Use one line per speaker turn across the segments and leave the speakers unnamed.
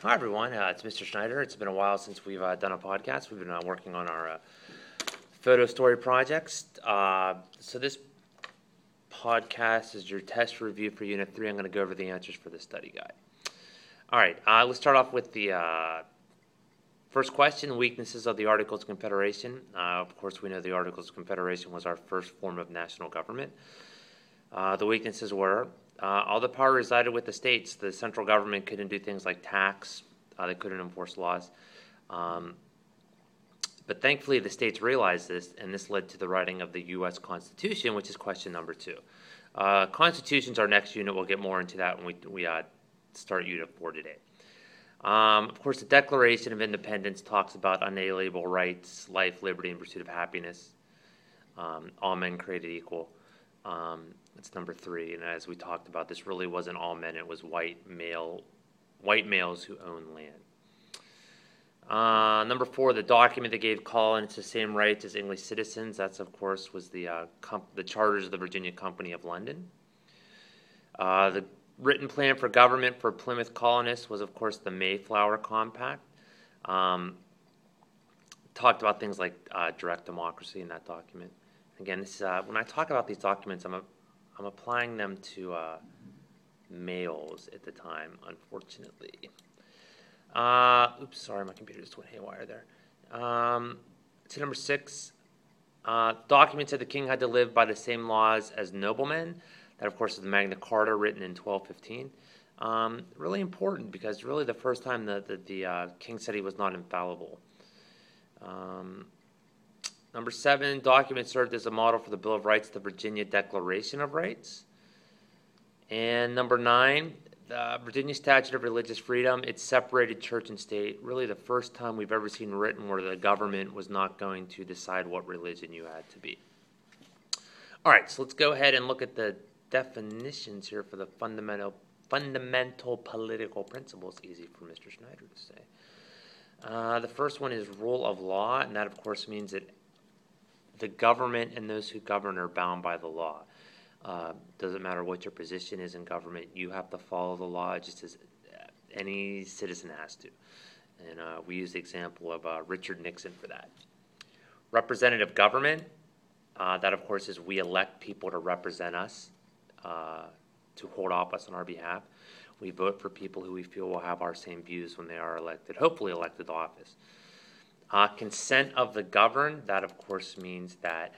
Hi, everyone. It's Mr. Schneider. It's been a while since we've done a podcast. We've been working on our photo story projects. So this podcast is your test review for Unit 3. I'm going to go over the answers for the study guide. All right, let's start off with the first question, weaknesses of the Articles of Confederation. Of course, we know the Articles of Confederation was our first form of national government. The weaknesses were all the power resided with the states. The central government couldn't do things like tax. They couldn't enforce laws. But thankfully, the states realized this, and this led to the writing of the U.S. Constitution, which is question number 2. Constitution's our next unit. We'll get more into that when we start Unit 4 today. Of course, the Declaration of Independence talks about unalienable rights, life, liberty, and pursuit of happiness. All men created equal. That's number 3. And as we talked about, this really wasn't all men. It was white males who owned land. Number 4, the document that gave colonists the same rights as English citizens. That's, of course, was the charters of the Virginia Company of London. The written plan for government for Plymouth colonists was, of course, the Mayflower Compact. Talked about things like direct democracy in that document. Again, this when I talk about these documents, I'm applying them to males at the time, unfortunately. Oops, sorry, my computer just went haywire there. To number 6, documents that the king had to live by the same laws as noblemen. That, of course, is the Magna Carta, written in 1215. Really important because really the first time the king said he was not infallible. Number 7, documents served as a model for the Bill of Rights, the Virginia Declaration of Rights. And number 9, the Virginia Statute of Religious Freedom. It separated church and state. Really the first time we've ever seen written where the government was not going to decide what religion you had to be. All right, so let's go ahead and look at the definitions here for the fundamental political principles. Easy for Mr. Schneider to say. The first one is rule of law, and that, of course, means that the government and those who govern are bound by the law. Doesn't matter what your position is in government, you have to follow the law just as any citizen has to. And we use the example of Richard Nixon for that. Representative government, that of course is we elect people to represent us, to hold office on our behalf. We vote for people who we feel will have our same views when they are elected, hopefully elected to office. Consent of the governed, that of course means that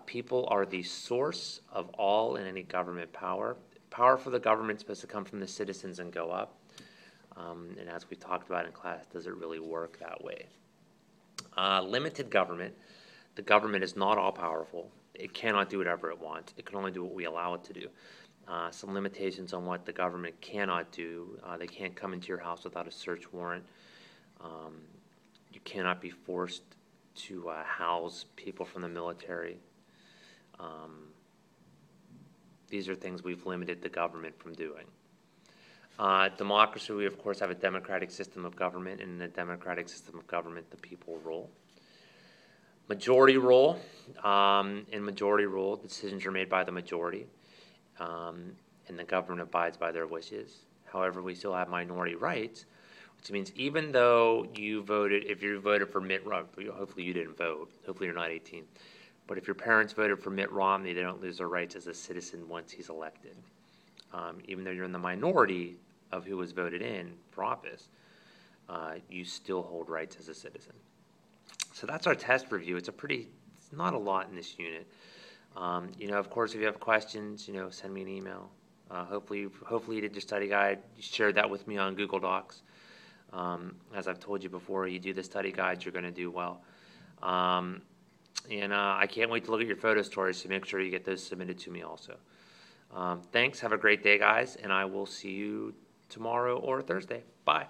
people are the source of all and any government power. Power for the government is supposed to come from the citizens and go up. And as we talked about in class, does it really work that way? Limited government. The government is not all powerful. It cannot do whatever it wants. It can only do what we allow it to do. Some limitations on what the government cannot do. They can't come into your house without a search warrant. You cannot be forced to house people from the military. These are things we've limited the government from doing. Democracy, we of course have a democratic system of government, and in a democratic system of government, the people rule. Majority rule. In majority rule, decisions are made by the majority, and the government abides by their wishes. However, we still have minority rights, which means even though if you voted for Mitt Romney, hopefully you didn't vote, hopefully you're not 18, but if your parents voted for Mitt Romney, they don't lose their rights as a citizen once he's elected. Even though you're in the minority of who was voted in for office, you still hold rights as a citizen. So that's our test review. It's not a lot in this unit. Of course, if you have questions, send me an email. Hopefully you did your study guide. You shared that with me on Google Docs. As I've told you before, you do the study guides, you're going to do well. And I can't wait to look at your photo stories, so make sure you get those submitted to me also. Thanks. Have a great day, guys, and I will see you tomorrow or Thursday. Bye.